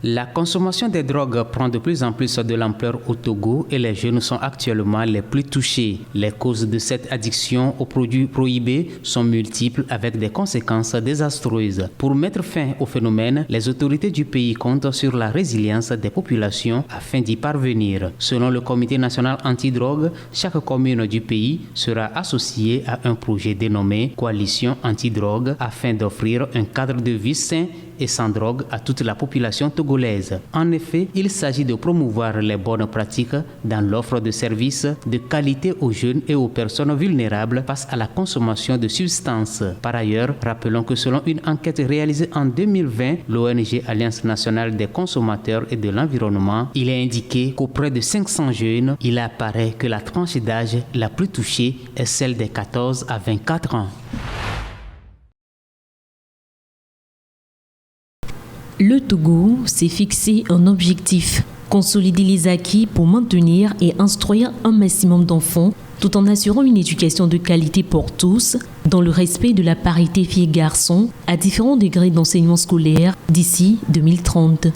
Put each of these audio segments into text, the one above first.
La consommation des drogues prend de plus en plus de l'ampleur au Togo et les jeunes sont actuellement les plus touchés. Les causes de cette addiction aux produits prohibés sont multiples avec des conséquences désastreuses. Pour mettre fin au phénomène, les autorités du pays comptent sur la résilience des populations afin d'y parvenir. Selon le Comité national anti-drogue, chaque commune du pays sera associée à un projet dénommé Coalition anti-drogue afin d'offrir un cadre de vie sain et sans drogue à toute la population togolaise. En effet, il s'agit de promouvoir les bonnes pratiques dans l'offre de services de qualité aux jeunes et aux personnes vulnérables face à la consommation de substances. Par ailleurs, rappelons que selon une enquête réalisée en 2020, l'ONG Alliance nationale des consommateurs et de l'environnement, il est indiqué qu'auprès de 500 jeunes, il apparaît que la tranche d'âge la plus touchée est celle des 14 à 24 ans. Le Togo s'est fixé un objectif, consolider les acquis pour maintenir et instruire un maximum d'enfants tout en assurant une éducation de qualité pour tous, dans le respect de la parité filles-garçons à différents degrés d'enseignement scolaire d'ici 2030.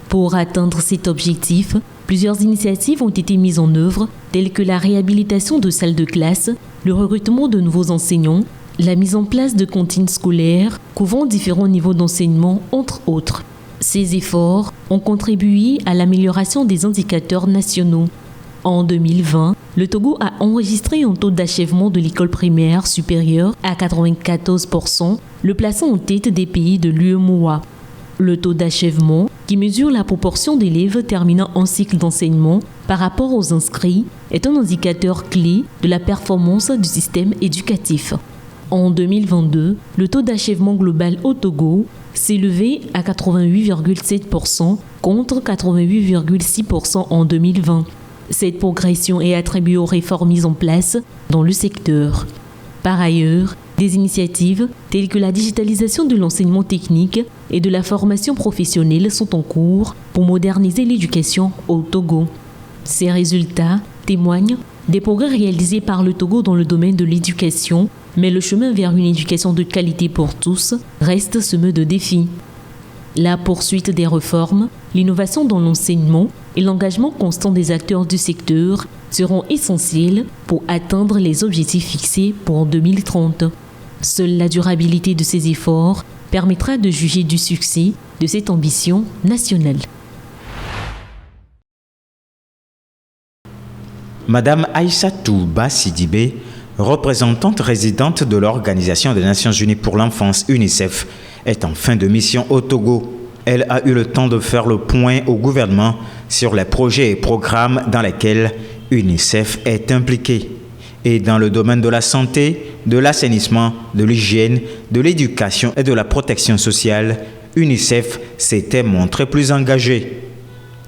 Pour atteindre cet objectif, plusieurs initiatives ont été mises en œuvre, telles que la réhabilitation de salles de classe, le recrutement de nouveaux enseignants, la mise en place de cantines scolaires couvrant différents niveaux d'enseignement, entre autres. Ces efforts ont contribué à l'amélioration des indicateurs nationaux. En 2020, le Togo a enregistré un taux d'achèvement de l'école primaire supérieur à 94%, le plaçant en tête des pays de l'UEMOA. Le taux d'achèvement, qui mesure la proportion d'élèves terminant un cycle d'enseignement par rapport aux inscrits, est un indicateur clé de la performance du système éducatif. En 2022, le taux d'achèvement global au Togo s'élevait à 88,7% contre 88,6% en 2020. Cette progression est attribuée aux réformes mises en place dans le secteur. Par ailleurs, des initiatives telles que la digitalisation de l'enseignement technique et de la formation professionnelle sont en cours pour moderniser l'éducation au Togo. Ces résultats témoignent des progrès réalisés par le Togo dans le domaine de l'éducation, mais le chemin vers une éducation de qualité pour tous reste semé de défis. La poursuite des réformes, l'innovation dans l'enseignement et l'engagement constant des acteurs du secteur seront essentiels pour atteindre les objectifs fixés pour 2030. Seule la durabilité de ces efforts permettra de juger du succès de cette ambition nationale. Madame Aïssatou Ba Sidibé, représentante résidente de l'Organisation des Nations Unies pour l'enfance UNICEF, est en fin de mission au Togo. Elle a eu le temps de faire le point au gouvernement sur les projets et programmes dans lesquels UNICEF est impliquée. Et dans le domaine de la santé, de l'assainissement, de l'hygiène, de l'éducation et de la protection sociale, UNICEF s'était montrée plus engagée.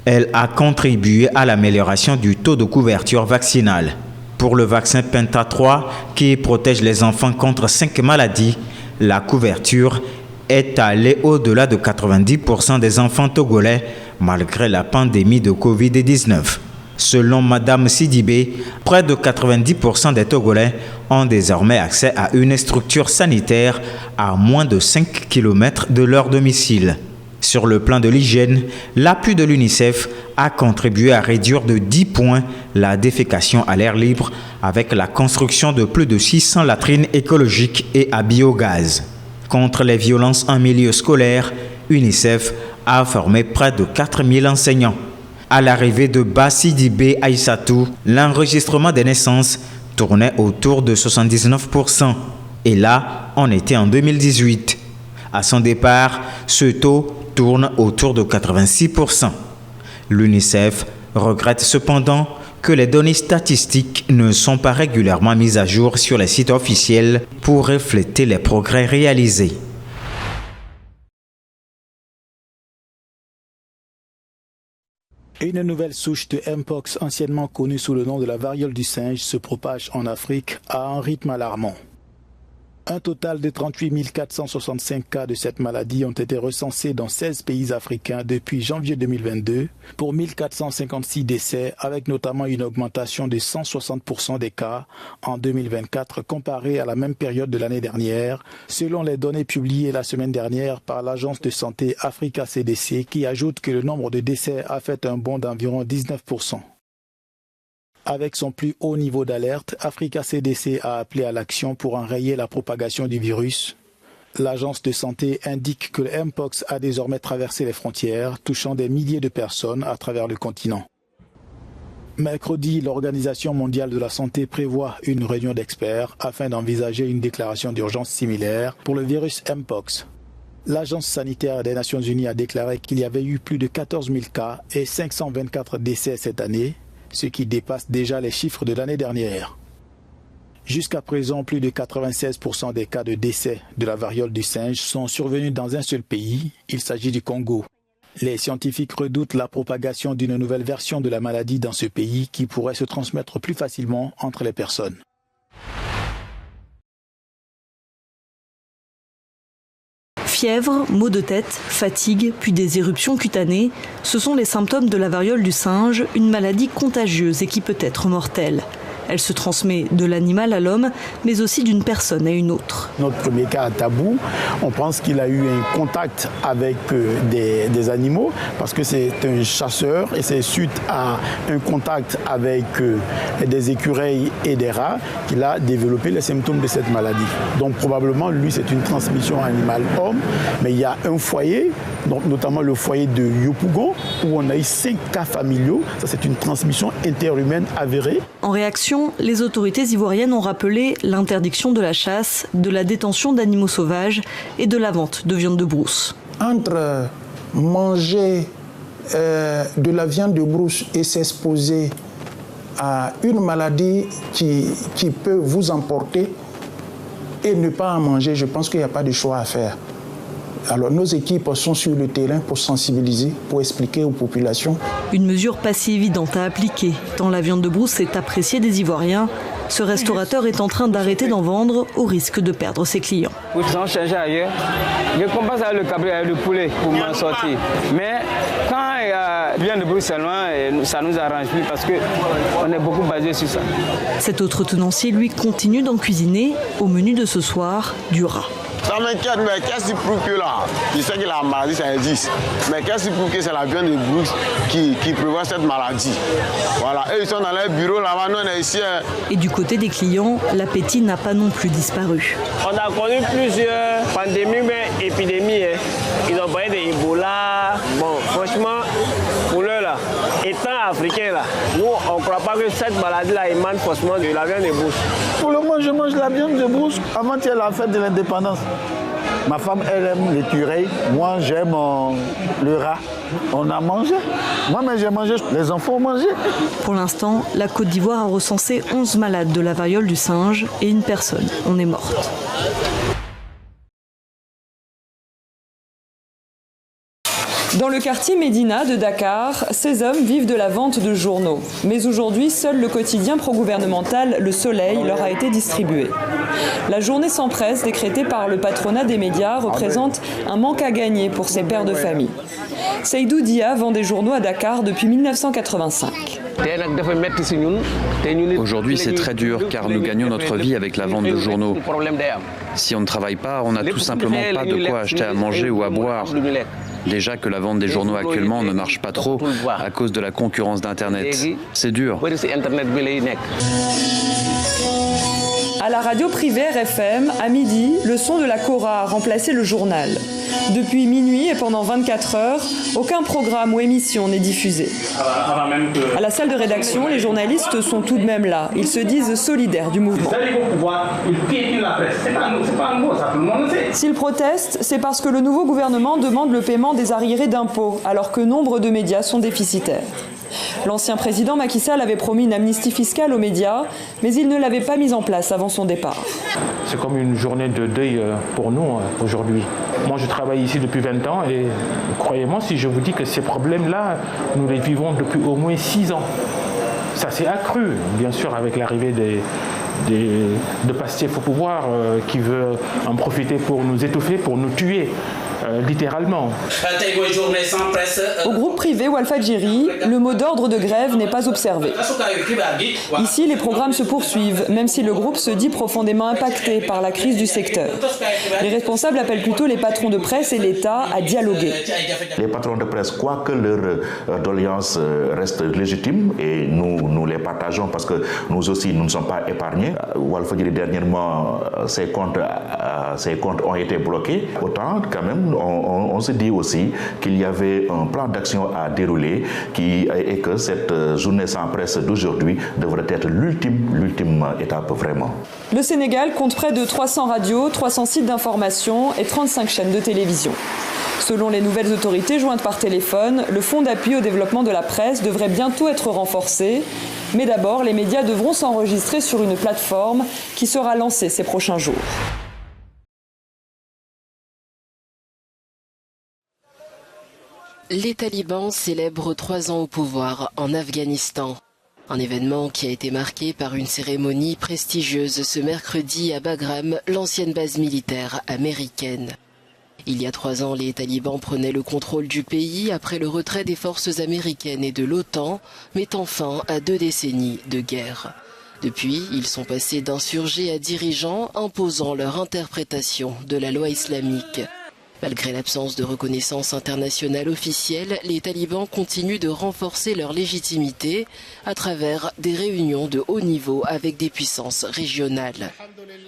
Elle a contribué à l'amélioration du taux de couverture vaccinale. Pour le vaccin Penta 3, qui protège les enfants contre 5 maladies, la couverture est allée au-delà de 90% des enfants togolais, malgré la pandémie de Covid-19. Selon Madame Sidibé, près de 90% des Togolais ont désormais accès à une structure sanitaire à moins de 5 km de leur domicile. Sur le plan de l'hygiène, l'appui de l'UNICEF a contribué à réduire de 10 points la défécation à l'air libre avec la construction de plus de 600 latrines écologiques et à biogaz. Contre les violences en milieu scolaire, UNICEF a formé près de 4000 enseignants. À l'arrivée de Ba Sidibé Aïssatou, l'enregistrement des naissances tournait autour de 79%. Et là, on était en 2018. À son départ, ce taux tourne autour de 86%. L'UNICEF regrette cependant que les données statistiques ne sont pas régulièrement mises à jour sur les sites officiels pour refléter les progrès réalisés. Une nouvelle souche de Mpox, anciennement connue sous le nom de la variole du singe, se propage en Afrique à un rythme alarmant. Un total de 38 465 cas de cette maladie ont été recensés dans 16 pays africains depuis janvier 2022 pour 1456 décès, avec notamment une augmentation de 160% des cas en 2024 comparé à la même période de l'année dernière, selon les données publiées la semaine dernière par l'agence de santé Africa CDC qui ajoute que le nombre de décès a fait un bond d'environ 19%. Avec son plus haut niveau d'alerte, Africa CDC a appelé à l'action pour enrayer la propagation du virus. L'agence de santé indique que le Mpox a désormais traversé les frontières, touchant des milliers de personnes à travers le continent. Mercredi, l'Organisation mondiale de la santé prévoit une réunion d'experts afin d'envisager une déclaration d'urgence similaire pour le virus Mpox. L'Agence sanitaire des Nations Unies a déclaré qu'il y avait eu plus de 14 000 cas et 524 décès cette année, ce qui dépasse déjà les chiffres de l'année dernière. Jusqu'à présent, plus de 96% des cas de décès de la variole du singe sont survenus dans un seul pays, il s'agit du Congo. Les scientifiques redoutent la propagation d'une nouvelle version de la maladie dans ce pays qui pourrait se transmettre plus facilement entre les personnes. Fièvre, maux de tête, fatigue, puis des éruptions cutanées, ce sont les symptômes de la variole du singe, une maladie contagieuse et qui peut être mortelle. Elle se transmet de l'animal à l'homme, mais aussi d'une personne à une autre. Notre premier cas à Tabou, on pense qu'il a eu un contact avec des animaux parce que c'est un chasseur et c'est suite à un contact avec des écureuils et des rats qu'il a développé les symptômes de cette maladie. Donc probablement, lui, c'est une transmission animal-homme, mais il y a un foyer, donc notamment le foyer de Yopougon, où on a eu 5 cas familiaux. Ça, c'est une transmission interhumaine avérée. En réaction, les autorités ivoiriennes ont rappelé l'interdiction de la chasse, de la détention d'animaux sauvages et de la vente de viande de brousse. Entre manger de la viande de brousse et s'exposer à une maladie qui peut vous emporter et ne pas en manger, je pense qu'il n'y a pas de choix à faire. Alors nos équipes sont sur le terrain pour sensibiliser, pour expliquer aux populations. Une mesure pas si évidente à appliquer, tant la viande de brousse est appréciée des Ivoiriens. Ce restaurateur est en train d'arrêter d'en vendre au risque de perdre ses clients. Ils ont changé ailleurs. Je commence avec le cabré et le poulet pour m'en sortir. Mais quand il y a viande de brousse seulement, ça ne nous arrange plus parce qu'on est beaucoup basé sur ça. Cet autre tenancier, lui, continue d'en cuisiner. Au menu de ce soir, du rat. Ça m'inquiète, mais qu'est-ce qui prouve que là, je sais que la maladie, ça existe, mais qu'est-ce qui prouve que c'est la viande de brousse qui prévoit cette maladie? Voilà, eux, ils sont dans leur bureau là-bas, nous, on est ici. Et du côté des clients, l'appétit n'a pas non plus disparu. On a connu plusieurs pandémies, mais épidémies. Ils ont parlé d'Ebola. Bon, franchement, pour l'heure, là, étant africain, là, nous, on ne croit pas que cette maladie-là émane forcément de la viande de brousse. Pour le moment, je mange la viande de brousse avant-hier la fête de l'indépendance. Ma femme, elle aime l'écureuil. Moi, j'aime le rat. On a mangé. Moi-même, j'ai mangé. Les enfants ont mangé. Pour l'instant, la Côte d'Ivoire a recensé 11 malades de la variole du singe et une personne en est morte. Dans le quartier Médina de Dakar, ces hommes vivent de la vente de journaux. Mais aujourd'hui, seul le quotidien pro-gouvernemental Le Soleil leur a été distribué. La journée sans presse décrétée par le patronat des médias représente un manque à gagner pour ces pères de famille. Seydou Dia vend des journaux à Dakar depuis 1985. Aujourd'hui, c'est très dur car nous gagnons notre vie avec la vente de journaux. Si on ne travaille pas, on n'a tout simplement pas de quoi acheter à manger ou à boire. Déjà que la vente des journaux actuellement ne marche pas trop à cause de la concurrence d'Internet. C'est dur. À la radio privée RFM, à midi, le son de la Kora a remplacé le journal. Depuis minuit et pendant 24 heures, aucun programme ou émission n'est diffusé. À la salle de rédaction, les journalistes sont tout de même là. Ils se disent solidaires du mouvement. S'ils protestent, c'est parce que le nouveau gouvernement demande le paiement des arriérés d'impôts, alors que nombre de médias sont déficitaires. L'ancien président Macky Sall avait promis une amnistie fiscale aux médias, mais il ne l'avait pas mise en place avant son départ. C'est comme une journée de deuil pour nous aujourd'hui. Moi, je travaille ici depuis 20 ans et croyez-moi si je vous dis que ces problèmes-là, nous les vivons depuis au moins 6 ans. Ça s'est accru, bien sûr, avec l'arrivée de Pastef au pouvoir qui veut en profiter pour nous étouffer, pour nous tuer. Littéralement. Au groupe privé Walfadjri, le mot d'ordre de grève n'est pas observé. Ici, les programmes se poursuivent, même si le groupe se dit profondément impacté par la crise du secteur. Les responsables appellent plutôt les patrons de presse et l'État à dialoguer. Les patrons de presse, quoi que leur doléance reste légitime, et nous les partageons parce que nous aussi, nous ne sommes pas épargnés. Walfadjri, dernièrement, ses comptes ont été bloqués. Autant, quand même, on se dit aussi qu'il y avait un plan d'action à dérouler et que cette journée sans presse d'aujourd'hui devrait être l'ultime étape vraiment. Le Sénégal compte près de 300 radios, 300 sites d'information et 35 chaînes de télévision. Selon les nouvelles autorités jointes par téléphone, le fonds d'appui au développement de la presse devrait bientôt être renforcé. Mais d'abord, les médias devront s'enregistrer sur une plateforme qui sera lancée ces prochains jours. Les talibans célèbrent 3 ans au pouvoir en Afghanistan. Un événement qui a été marqué par une cérémonie prestigieuse ce mercredi à Bagram, l'ancienne base militaire américaine. Il y a 3 ans, les talibans prenaient le contrôle du pays après le retrait des forces américaines et de l'OTAN, mettant fin à 2 décennies de guerre. Depuis, ils sont passés d'insurgés à dirigeants, imposant leur interprétation de la loi islamique. Malgré l'absence de reconnaissance internationale officielle, les talibans continuent de renforcer leur légitimité à travers des réunions de haut niveau avec des puissances régionales.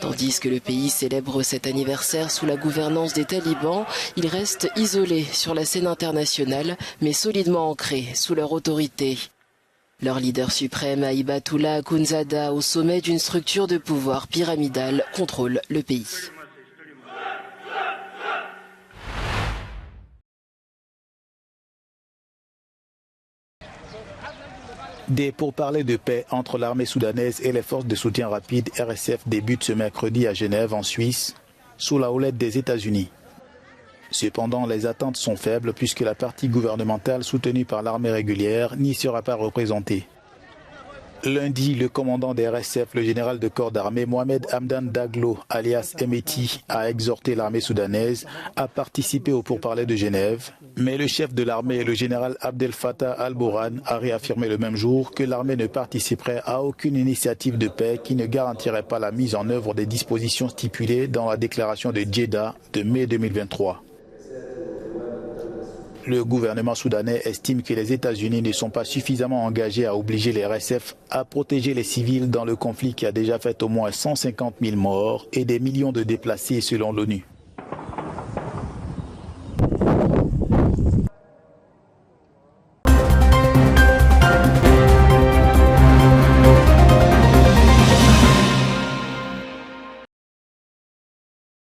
Tandis que le pays célèbre cet anniversaire sous la gouvernance des talibans, il reste isolé sur la scène internationale, mais solidement ancré sous leur autorité. Leur leader suprême, Hibatullah Akhundzada, au sommet d'une structure de pouvoir pyramidale, contrôle le pays. Des pourparlers de paix entre l'armée soudanaise et les forces de soutien rapide RSF débutent ce mercredi à Genève, en Suisse, sous la houlette des États-Unis. Cependant, les attentes sont faibles puisque la partie gouvernementale soutenue par l'armée régulière n'y sera pas représentée. Lundi, le commandant des RSF, le général de corps d'armée Mohamed Hamdan Daglo, alias Hemeti, a exhorté l'armée soudanaise à participer aux pourparlers de Genève. Mais le chef de l'armée, le général Abdel Fattah al-Burhan, a réaffirmé le même jour que l'armée ne participerait à aucune initiative de paix qui ne garantirait pas la mise en œuvre des dispositions stipulées dans la déclaration de Djeddah de mai 2023. Le gouvernement soudanais estime que les États-Unis ne sont pas suffisamment engagés à obliger les RSF à protéger les civils dans le conflit qui a déjà fait au moins 150 000 morts et des millions de déplacés selon l'ONU.